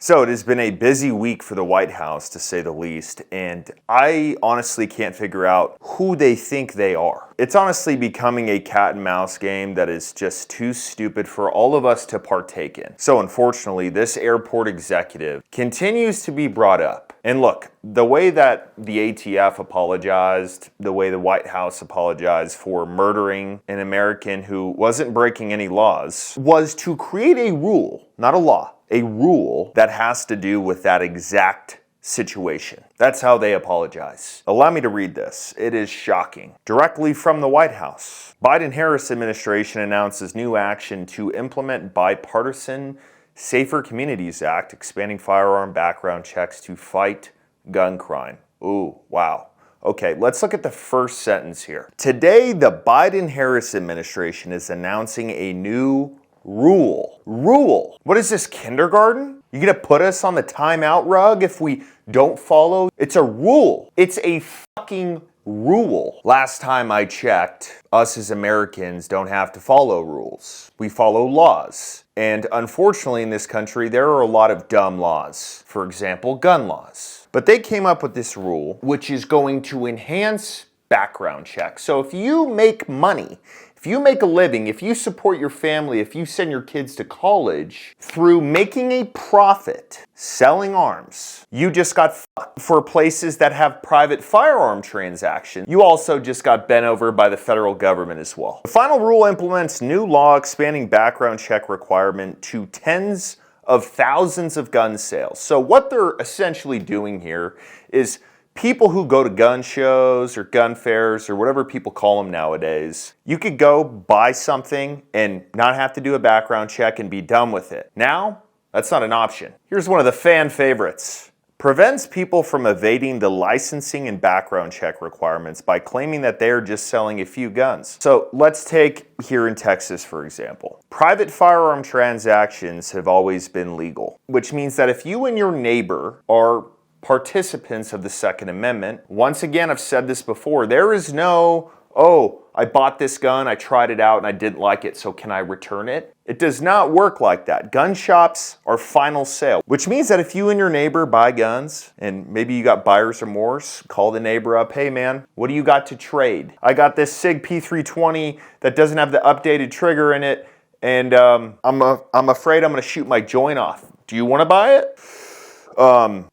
So it has been a busy week for the White House, to say the least, and I honestly can't figure out who they think they are. It's honestly becoming a cat and mouse game that is just too stupid for all of us to partake in. So unfortunately, this airport executive continues to be brought up. And look, the way that the ATF apologized, the way the White House apologized for murdering an American who wasn't breaking any laws, was to create a rule, not a law, a rule that has to do with that exact situation. That's how they apologize. Allow me to read this. It is shocking. Directly from the White House. Biden-Harris administration announces new action to implement bipartisan Safer Communities Act, expanding firearm background checks to fight gun crime. Ooh, wow. Okay, let's look at the first sentence here. Today, the Biden-Harris administration is announcing a new rule. Rule. What is this, kindergarten? You gonna put us on the timeout rug if we don't follow? It's a rule. It's a fucking rule. Last time I checked, us as Americans don't have to follow rules. We follow laws. And unfortunately in this country, there are a lot of dumb laws. For example, gun laws. But they came up with this rule, which is going to enhance background checks. So if you make money, if you make a living, if you support your family, if you send your kids to college through making a profit selling arms, you just got fucked. For places that have private firearm transactions, you also just got bent over by the federal government as well. The final rule implements new law expanding background check requirement to tens of thousands of gun sales. So what they're essentially doing here is people who go to gun shows or gun fairs or whatever people call them nowadays, you could go buy something and not have to do a background check and be done with it. Now, that's not an option. Here's one of the fan favorites. Prevents people from evading the licensing and background check requirements by claiming that they are just selling a few guns. So let's take here in Texas, for example. Private firearm transactions have always been legal, which means that if you and your neighbor are participants of the Second Amendment, once again, I've said this before, there is no, oh, I bought this gun, I tried it out and I didn't like it, so can I return it? It does not work like that. Gun shops are final sale, which means that if you and your neighbor buy guns, and maybe you got buyer's remorse, call the neighbor up, hey man, what do you got to trade? I got this SIG P320 that doesn't have the updated trigger in it, and I'm afraid I'm gonna shoot my joint off. Do you wanna buy it?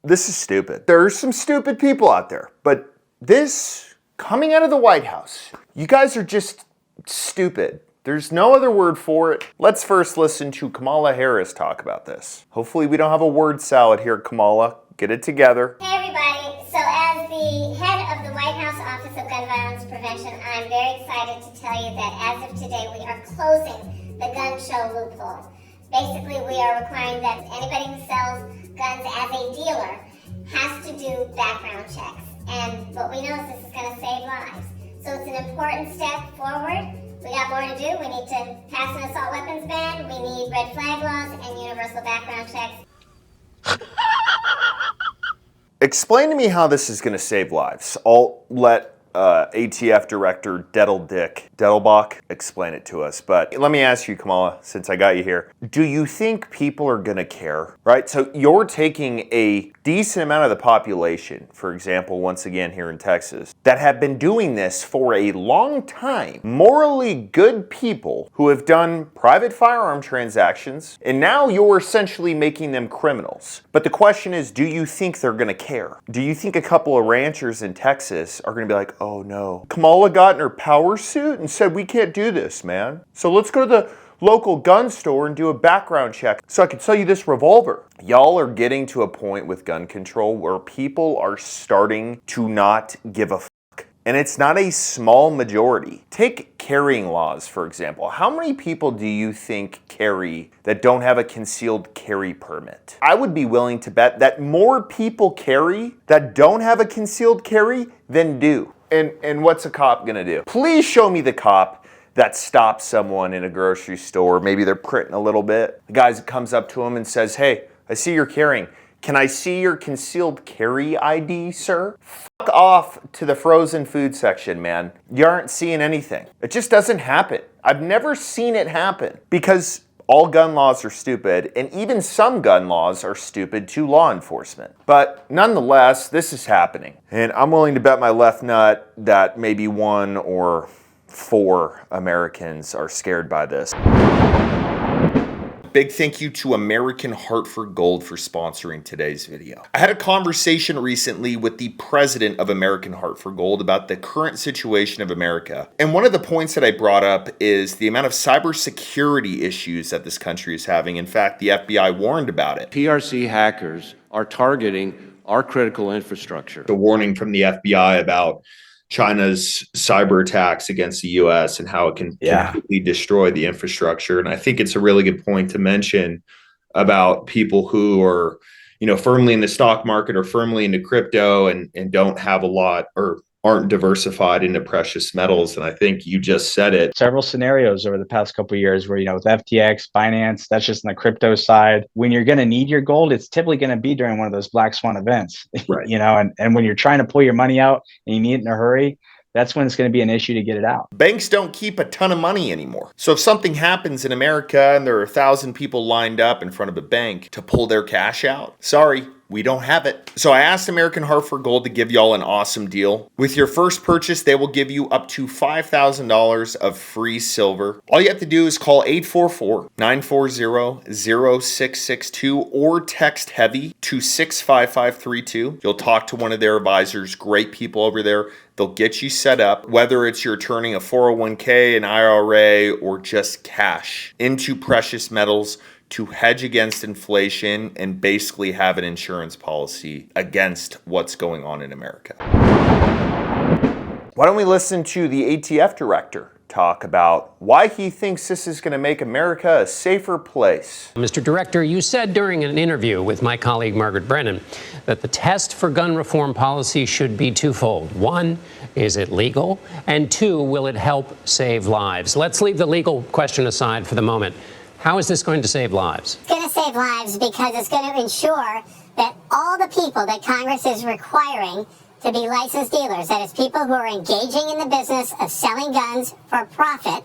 This is stupid. There's some stupid people out there, but this coming out of the White House, you guys are just stupid. There's no other word for it. Let's first listen to Kamala Harris talk about this. Hopefully we don't have a word salad here, Kamala. Get it together. Hey everybody, so as the head of the White House Office of Gun Violence Prevention, I'm very excited to tell you that as of today we are closing the gun show loophole. Basically, we are requiring that anybody who sells guns as a dealer has to do background checks. And what we know is this is going to save lives. So it's an important step forward. We got more to do. We need to pass an assault weapons ban. We need red flag laws and universal background checks. Explain to me how this is going to save lives. I'll let ATF Director Dettelbach explain it to us. But let me ask you, Kamala, since I got you here, do you think people are going to care, right? So you're taking a decent amount of the population, for example, once again here in Texas, that have been doing this for a long time, morally good people who have done private firearm transactions, and now you're essentially making them criminals. But the question is, do you think they're going to care? Do you think a couple of ranchers in Texas are going to be like, oh no, Kamala got in her power suit and said we can't do this, man. So let's go to the local gun store and do a background check so I can sell you this revolver. Y'all are getting to a point with gun control where people are starting to not give a fuck. And it's not a small majority. Take carrying laws, for example. How many people do you think carry that don't have a concealed carry permit? I would be willing to bet that more people carry that don't have a concealed carry than do. And what's a cop gonna do? Please show me the cop that stops someone in a grocery store. Maybe they're printing a little bit. The guy comes up to him and says, hey, I see you're carrying. Can I see your concealed carry ID, sir? Fuck off to the frozen food section, man. You aren't seeing anything. It just doesn't happen. I've never seen it happen because All gun laws are stupid, and even some gun laws are stupid to law enforcement. But nonetheless, this is happening. And I'm willing to bet my left nut that maybe 1 or 4 Americans are scared by this. Big thank you to American Hartford Gold for sponsoring today's video. I had a conversation recently with the president of American Hartford Gold about the current situation of America. And one of the points that I brought up is the amount of cybersecurity issues that this country is having. In fact, the FBI warned about it. PRC hackers are targeting our critical infrastructure. The warning from the FBI about China's cyber attacks against the U.S. and how it can completely destroy the infrastructure. And I think it's a really good point to mention about people who are, firmly in the stock market or firmly into crypto and don't have a lot or aren't diversified into precious metals. And I think you just said it. Several scenarios over the past couple of years where, with FTX, Binance, that's just on the crypto side. When you're going to need your gold, it's typically going to be during one of those black swan events, right. And when you're trying to pull your money out and you need it in a hurry, that's when it's going to be an issue to get it out. Banks don't keep a ton of money anymore. So if something happens in America and there are 1,000 people lined up in front of a bank to pull their cash out, sorry, we don't have it. So I asked American Hartford Gold to give y'all an awesome deal. With your first purchase, they will give you up to $5,000 of free silver. All you have to do is call 844-940-0662 or text HEAVY to 65532. You'll talk to one of their advisors, great people over there. They'll get you set up, whether it's you're turning a 401k, an IRA, or just cash into precious metals to hedge against inflation and basically have an insurance policy against what's going on in America. Why don't we listen to the ATF director talk about why he thinks this is going to make America a safer place. Mr. Director, you said during an interview with my colleague Margaret Brennan that the test for gun reform policy should be twofold. 1, is it legal? And 2, will it help save lives? Let's leave the legal question aside for the moment. How is this going to save lives? It's going to save lives because it's going to ensure that all the people that Congress is requiring to be licensed dealers, that is people who are engaging in the business of selling guns for profit,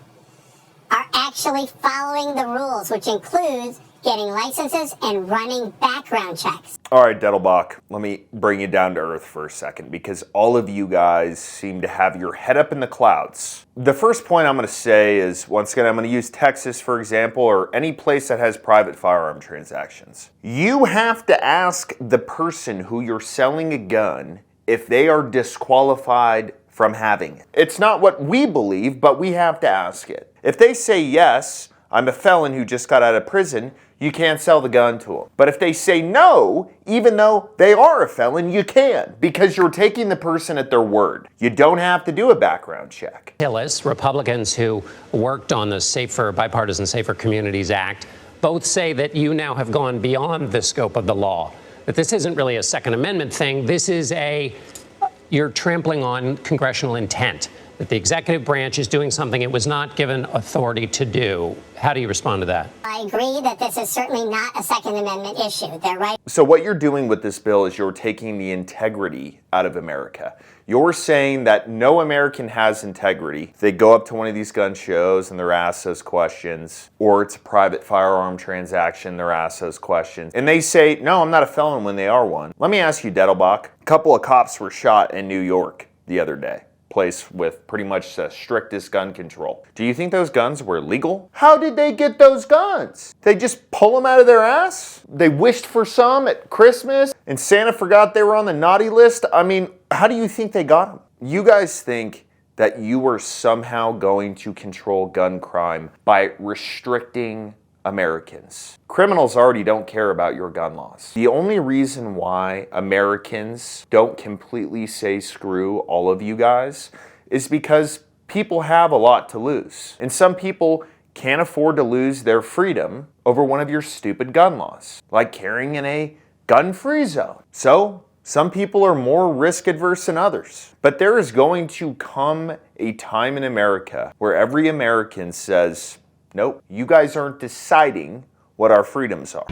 are actually following the rules, which includes getting licenses and running background checks. All right, Dettelbach, let me bring you down to earth for a second because all of you guys seem to have your head up in the clouds. The first point I'm going to say is, once again, I'm going to use Texas, for example, or any place that has private firearm transactions. You have to ask the person who you're selling a gun if they are disqualified from having it. It's not what we believe, but we have to ask it. If they say, yes, I'm a felon who just got out of prison, you can't sell the gun to them. But if they say no, even though they are a felon, you can, because you're taking the person at their word. You don't have to do a background check. Hillis, Republicans who worked on the Bipartisan Safer Communities Act, both say that you now have gone beyond the scope of the law, that this isn't really a Second Amendment thing. This is you're trampling on congressional intent, that the executive branch is doing something it was not given authority to do. How do you respond to that? I agree that this is certainly not a Second Amendment issue. They're right. So what you're doing with this bill is you're taking the integrity out of America. You're saying that no American has integrity. They go up to one of these gun shows and they're asked those questions, or it's a private firearm transaction, they're asked those questions, and they say, no, I'm not a felon when they are one. Let me ask you, Dettelbach, a couple of cops were shot in New York the other day. Place with pretty much the strictest gun control. Do you think those guns were legal? How did they get those guns? They just pull them out of their ass? They wished for some at Christmas and Santa forgot they were on the naughty list? I mean, how do you think they got them? You guys think that you are somehow going to control gun crime by restricting Americans. Criminals already don't care about your gun laws. The only reason why Americans don't completely say screw all of you guys is because people have a lot to lose. And some people can't afford to lose their freedom over one of your stupid gun laws, like carrying in a gun-free zone. So some people are more risk adverse than others. But there is going to come a time in America where every American says, nope, you guys aren't deciding what our freedoms are.